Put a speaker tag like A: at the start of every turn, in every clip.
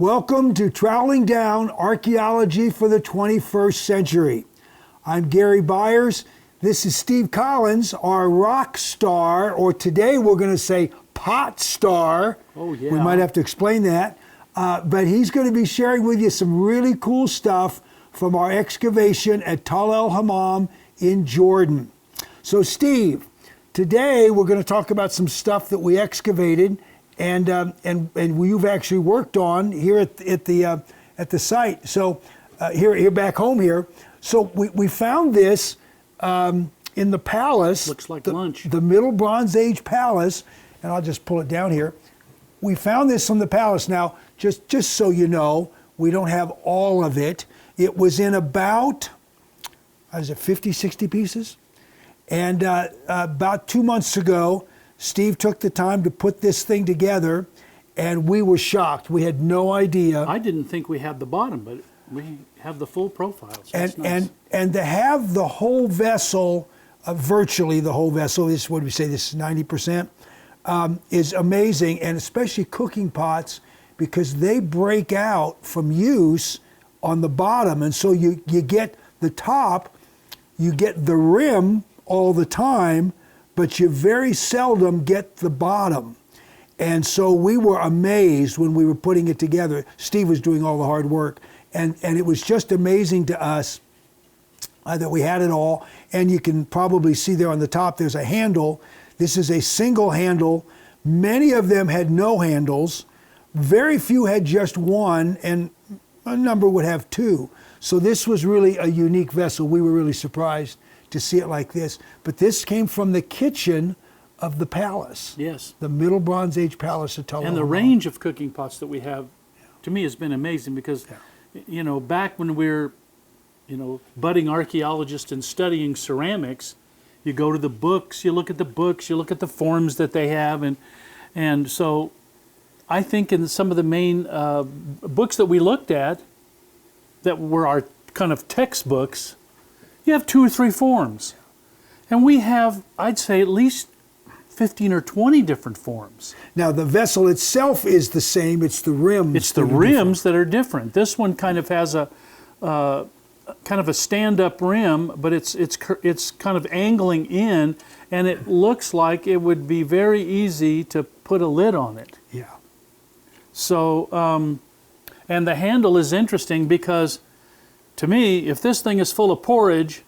A: Welcome to Traveling Down Archaeology for the 21st Century. I'm Gary Byers. This is Steve Collins, our rock star, or today we're going to say pot star.
B: Oh, yeah.
A: We might have to explain that. But he's going to be sharing with you some really cool stuff from our excavation at Tall-el Hammam in Jordan. So Steve, today we're going to talk about some stuff that we excavated and you've actually worked on here at the site. So here back home here. So we found this in the palace.
B: Looks like lunch.
A: The Middle Bronze Age palace, and I'll just pull it down here. We found this from the palace. Now, just so you know, we don't have all of it. It was in about, 50, 60 pieces? And about 2 months ago, Steve took the time to put this thing together, and we were shocked. We had no idea.
B: I didn't think we had the bottom, but we have the full profile. So nice.
A: And to have the whole vessel, virtually the whole vessel, this what do we say? This is 90%, is amazing, and especially cooking pots because they break out from use on the bottom, and so you get the top, you get the rim all the time, but you very seldom get the bottom. And so we were amazed when we were putting it together. Steve was doing all the hard work. And it was just amazing to us that we had it all. And you can probably see there on the top, there's a handle. This is a single handle. Many of them had no handles. Very few had just one, and a number would have two. So this was really a unique vessel. We were really surprised to see it like this. But this came from the kitchen of the palace.
B: Yes.
A: The Middle Bronze Age palace at Tall-el Hammam.
B: And the range of cooking pots that we have, to me, has been amazing because, you know, back when we're, budding archaeologists and studying ceramics, you go to the books, you look at the books, you look at the forms that they have. And so I think in some of the main books that we looked at that were our kind of textbooks, you have 2 or 3 forms. And we have, I'd say, at least 15 or 20 different forms.
A: Now, the vessel itself is the same. It's the rims.
B: It's the rims that are different. This one kind of has a kind of a stand-up rim, but it's kind of angling in, and it looks like it would be very easy to put a lid on it.
A: Yeah.
B: So, and the handle is interesting because, to me, if this thing is full of porridge,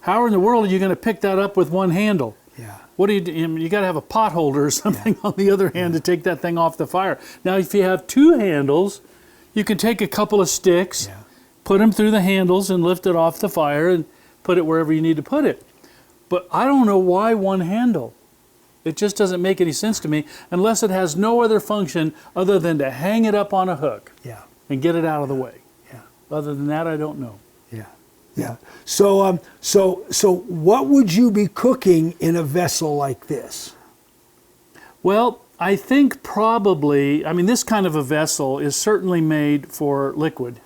B: how in the world are you going to pick that up with one handle?
A: Yeah.
B: What do you do? You got to have a pot holder or something on the other hand to take that thing off the fire. Now, if you have 2 handles, you can take a couple of sticks, put them through the handles and lift it off the fire and put it wherever you need to put it. But I don't know why one handle. It just doesn't make any sense to me unless it has no other function other than to hang it up on a hook and get it out of the way. Other than that, I don't know.
A: Yeah. So what would you be cooking in a vessel like this?
B: Well, I think probably, this kind of a vessel is certainly made for liquid.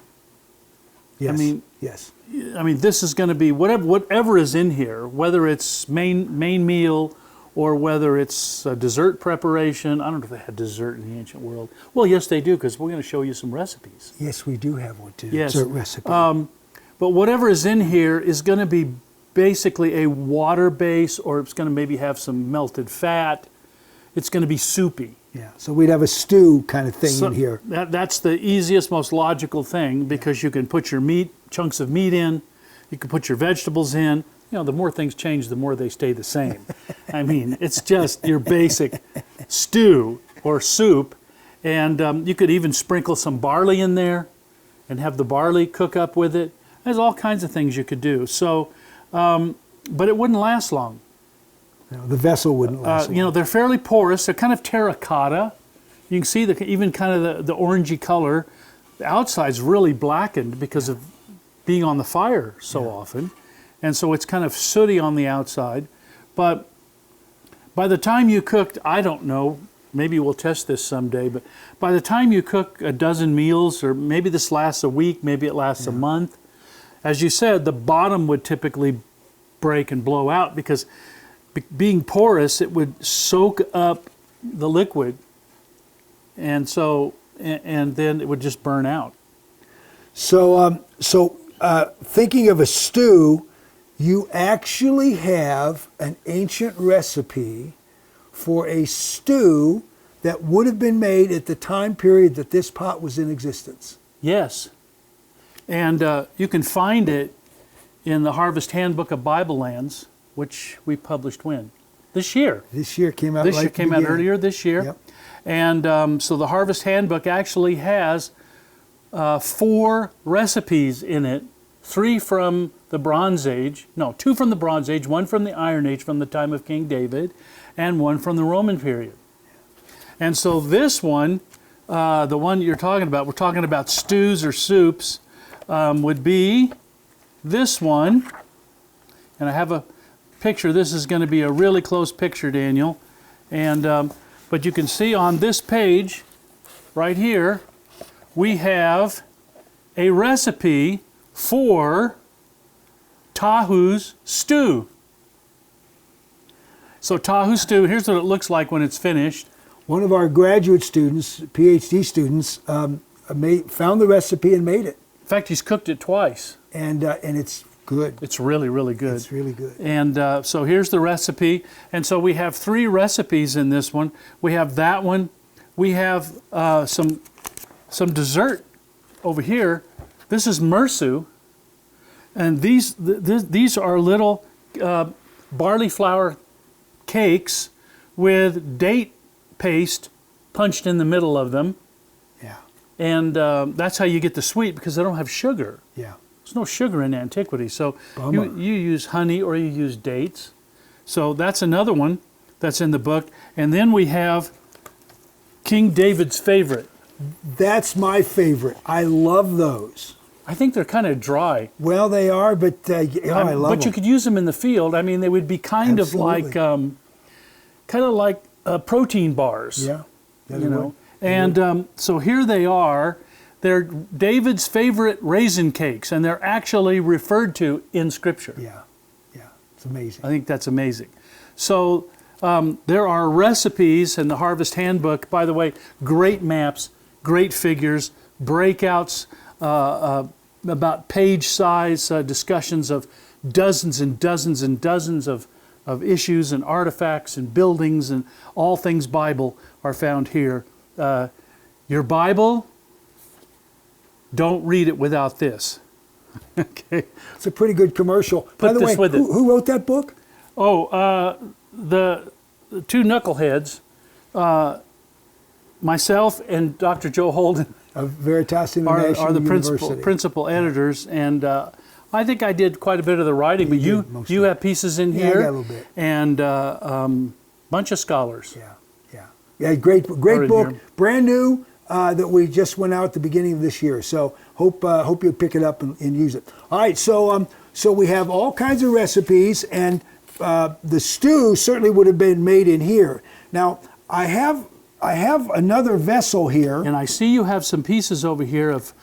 A: Yes.
B: Yes. This is going to be whatever is in here, whether it's main meal or whether it's a dessert preparation. I don't know if they had dessert in the ancient world. Well, yes, they do, because we're going to show you some recipes.
A: Yes, we do have one too.
B: Yes.
A: Dessert recipe.
B: But whatever is in here is going to be basically a water base, or it's going to maybe have some melted fat. It's going to be soupy.
A: Yeah, so we'd have a stew kind of thing in here.
B: That's the easiest, most logical thing because you can put your chunks of meat in, you can put your vegetables in. The more things change, the more they stay the same. It's just your basic stew or soup. And you could even sprinkle some barley in there and have the barley cook up with it. There's all kinds of things you could do. So, but it wouldn't last long.
A: No, the vessel wouldn't last long.
B: They're fairly porous. They're kind of terracotta. You can see even kind of the orangey color. The outside's really blackened because of being on the fire so often. And so it's kind of sooty on the outside. But by the time you cooked, I don't know, maybe we'll test this someday, but by the time you cook a dozen meals, or maybe this lasts a week, maybe it lasts a month, as you said, the bottom would typically break and blow out because being porous, it would soak up the liquid. And so and then it would just burn out.
A: So, thinking of a stew, you actually have an ancient recipe for a stew that would have been made at the time period that this pot was in existence.
B: Yes. And you can find it in the Harvest Handbook of Bible Lands, which we published when? This year.
A: This year came out.
B: This year came out earlier this year.
A: Yep.
B: And so the Harvest Handbook actually has 4 recipes in it, 3 from the Bronze Age, no, 2 from the Bronze Age, 1 from the Iron Age from the time of King David, and 1 from the Roman period. And so this one, the one you're talking about, we're talking about stews or soups, would be this one. And I have a picture. This is going to be a really close picture, Daniel. And but you can see on this page, right here, we have a recipe for Tah'u's stew. So Tah'u stew, here's what it looks like when it's finished.
A: One of our graduate students, PhD students, found the recipe and made it.
B: In fact, he's cooked it twice.
A: And it's good.
B: It's really, really good.
A: It's really good.
B: And so here's the recipe. And so we have 3 recipes in this one. We have that one. We have some dessert over here. This is mursu. And these are little barley flour cakes with date paste punched in the middle of them.
A: Yeah.
B: And that's how you get the sweet, because they don't have sugar.
A: Yeah.
B: There's no sugar in antiquity. So you use honey or you use dates. So that's another one that's in the book. And then we have King David's favorite.
A: That's my favorite. I love those.
B: I think they're kind of dry.
A: Well, they are, but I love them.
B: But you could use them in the field. I mean, they would be kind
A: Absolutely.
B: of like protein bars.
A: Yeah.
B: You know. And so here they are. They're David's favorite raisin cakes, and they're actually referred to in Scripture.
A: Yeah. Yeah. It's amazing.
B: I think that's amazing. So there are recipes in the Harvest Handbook. By the way, great maps, great figures, breakouts, about page size discussions of dozens and dozens and dozens of issues and artifacts and buildings and all things Bible are found here. Your Bible, don't read it without this. Okay.
A: It's a pretty good commercial. By the way, who wrote that book?
B: Oh, the 2 knuckleheads, myself and Dr. Joe Holden,
A: Of Veritas International
B: are the
A: University.
B: principal editors, and I think I did quite a bit of the writing. But you have pieces in here,
A: I got a little bit,
B: and bunch of scholars.
A: Yeah. Great book,
B: here.
A: brand new, that we just went out at the beginning of this year. So hope you'll pick it up and use it. All right, so we have all kinds of recipes, and the stew certainly would have been made in here. Now I have another vessel here.
B: And I see you have some pieces over here of,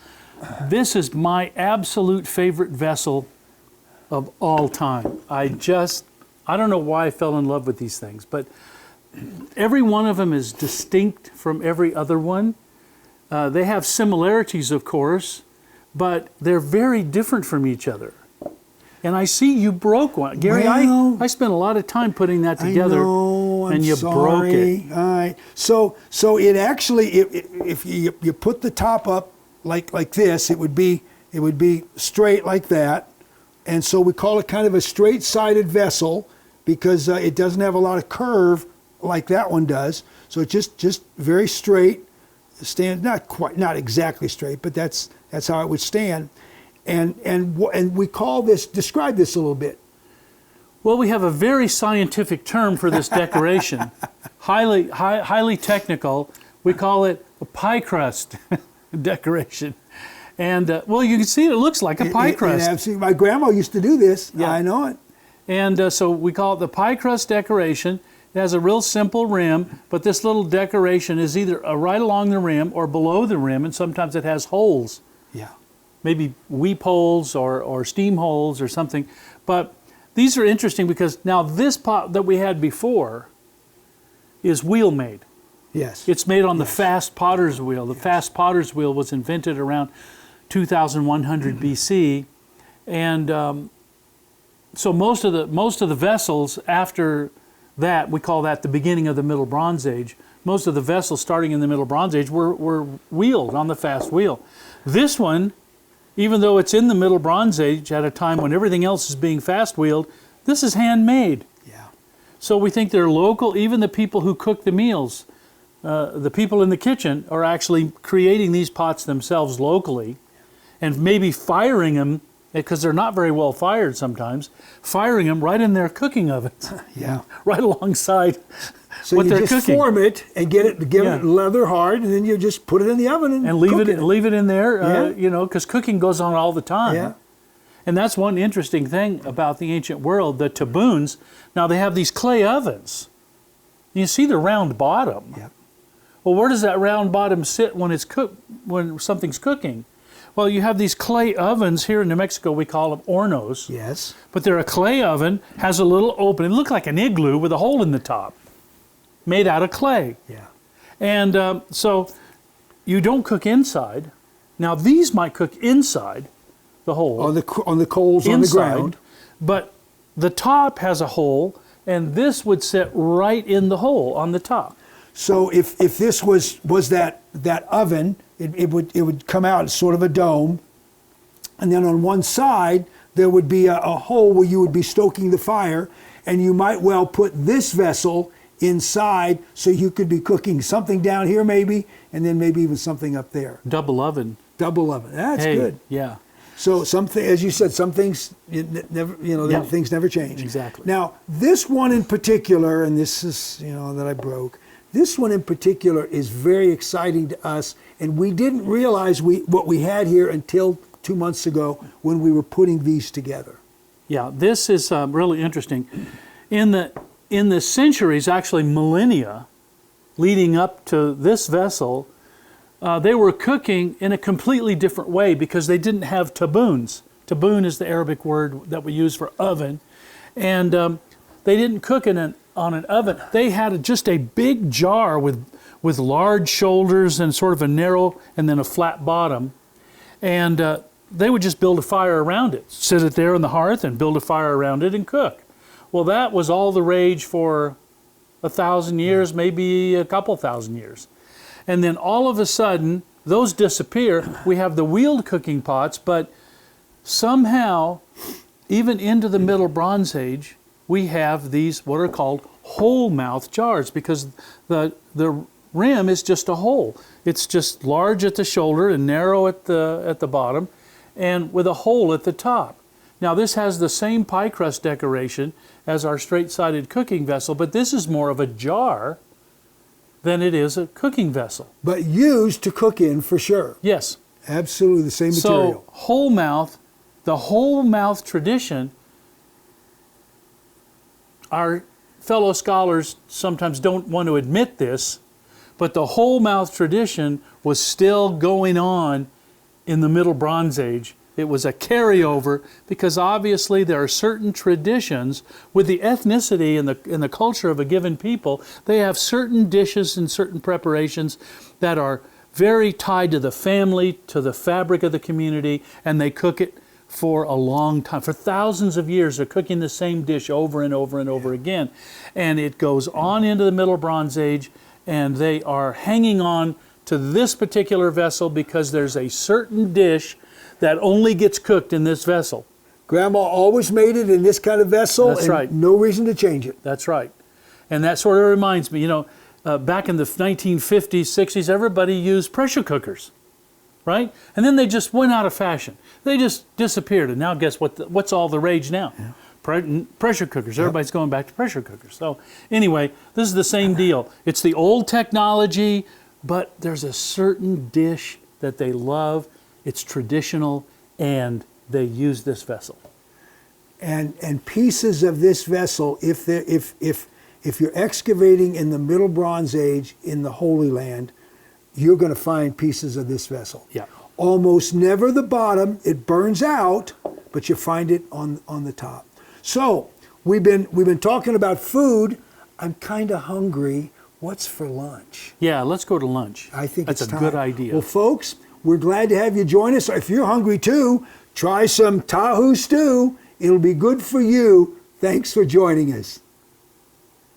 B: this is my absolute favorite vessel of all time. I don't know why I fell in love with these things, but every one of them is distinct from every other one. They have similarities, of course, but they're very different from each other. And I see you broke one. Gary,
A: Well,
B: I spent a lot of time putting that together.
A: I know,
B: and you broke it.
A: All right. So it actually, if you put the top up like this, it would be straight like that. And so we call it kind of a straight-sided vessel, because it doesn't have a lot of curve like that one does. So it's just very straight. Not exactly straight, but that's how it would stand. And we call this, describe this a little bit.
B: Well, we have a very scientific term for this decoration, highly technical. We call it a pie crust decoration. And well, you can see it looks like a pie crust.
A: My grandma used to do this. Yeah. I know it.
B: And so we call it the pie crust decoration. It has a real simple rim, but this little decoration is either right along the rim or below the rim, and sometimes it has holes.
A: Yeah.
B: Maybe weep holes or steam holes or something. But these are interesting because now this pot that we had before is wheel made.
A: Yes.
B: It's made on the fast potter's wheel. The fast potter's wheel was invented around 2100 BC, and so most of the vessels after that, we call that the beginning of the Middle Bronze Age. Most of the vessels starting in the Middle Bronze Age were wheeled on the fast wheel. This one, even though it's in the Middle Bronze Age at a time when everything else is being fast wheeled, this is handmade.
A: Yeah.
B: So we think they're local. Even the people who cook the meals, the people in the kitchen are actually creating these pots themselves locally and maybe firing them, because they're not very well fired sometimes, firing them right in their cooking ovens.
A: Yeah.
B: Right alongside
A: So
B: what
A: you
B: they're
A: just
B: cooking.
A: form it and give it leather hard, and then you just put it in the oven and
B: Leave
A: cook
B: it in there,
A: Yeah.
B: you know, because cooking goes on all the time.
A: Yeah.
B: And that's one interesting thing about the ancient world, the taboons. Now they have these clay ovens. You see the round bottom.
A: Yeah.
B: Well, where does that round bottom sit when it's when something's cooking? Well, you have these clay ovens here in New Mexico. We call them hornos.
A: Yes.
B: But they're a clay oven, has a little opening. It looks like an igloo with a hole in the top, made out of clay.
A: Yeah.
B: And so you don't cook inside. Now these might cook inside the hole.
A: On the coals
B: inside,
A: on the ground.
B: But the top has a hole, and this would sit right in the hole on the top.
A: So if this was that oven, it would come out as sort of a dome, and then on one side there would be a hole where you would be stoking the fire, and you might well put this vessel inside so you could be cooking something down here maybe, and then maybe even something up there.
B: Double oven.
A: Double oven. That's
B: Hey,
A: good.
B: yeah.
A: So something, as you said, some things never,
B: Yeah.
A: things never change.
B: Exactly.
A: Now, this one in particular, and this is, that I broke. This one in particular is very exciting to us, and we didn't realize what we had here until 2 months ago when we were putting these together.
B: Yeah, this is really interesting. In the centuries, actually millennia, leading up to this vessel, they were cooking in a completely different way because they didn't have taboons. Taboon is the Arabic word that we use for oven, and they didn't cook on an oven. They had just a big jar with large shoulders and sort of a narrow and then a flat bottom, and they would just build a fire around it, sit it there on the hearth and build a fire around it and cook. Well, that was all the rage for 1,000 years, maybe a couple thousand years. And then all of a sudden, those disappear. We have the wheeled cooking pots, but somehow, even into the Middle Bronze Age, we have these what are called hole mouth jars, because the rim is just a hole. It's just large at the shoulder and narrow at the bottom, and with a hole at the top. Now this has the same pie crust decoration as our straight-sided cooking vessel, but this is more of a jar than it is a cooking vessel.
A: But used to cook in for sure.
B: Yes.
A: Absolutely the same material.
B: So whole mouth, the whole mouth tradition, our fellow scholars sometimes don't want to admit this, but the whole mouth tradition was still going on in the Middle Bronze Age. It was a carryover because obviously there are certain traditions with the ethnicity and the culture of a given people. They have certain dishes and certain preparations that are very tied to the family, to the fabric of the community, and they cook it for a long time. For thousands of years, they're cooking the same dish over and over and over again. And it goes on into the Middle Bronze Age, and they are hanging on to this particular vessel because there's a certain dish that only gets cooked in this vessel.
A: Grandma always made it in this kind of vessel.
B: That's
A: and
B: right.
A: No reason to change it.
B: That's right. And that sort of reminds me, back in the 1950s, 60s, everybody used pressure cookers, right? And then they just went out of fashion. They just disappeared. And now guess what's all the rage now? Yeah. Pressure cookers.
A: Yep.
B: Everybody's going back to pressure cookers. So anyway, this is the same deal. It's the old technology, but there's a certain dish that they love. It's traditional, and they use this vessel.
A: And pieces of this vessel, if you're excavating in the Middle Bronze Age in the Holy Land, you're going to find pieces of this vessel.
B: Yeah.
A: Almost never the bottom. It burns out, but you find it on the top. So we've been talking about food. I'm kind of hungry. what's for lunch?
B: Yeah, let's go to lunch.
A: I think
B: that's
A: it's
B: a
A: time.
B: good idea.
A: Well, folks, we're glad to have you join us. If you're hungry too, try some Tah'u stew. It'll be good for you. Thanks for joining us.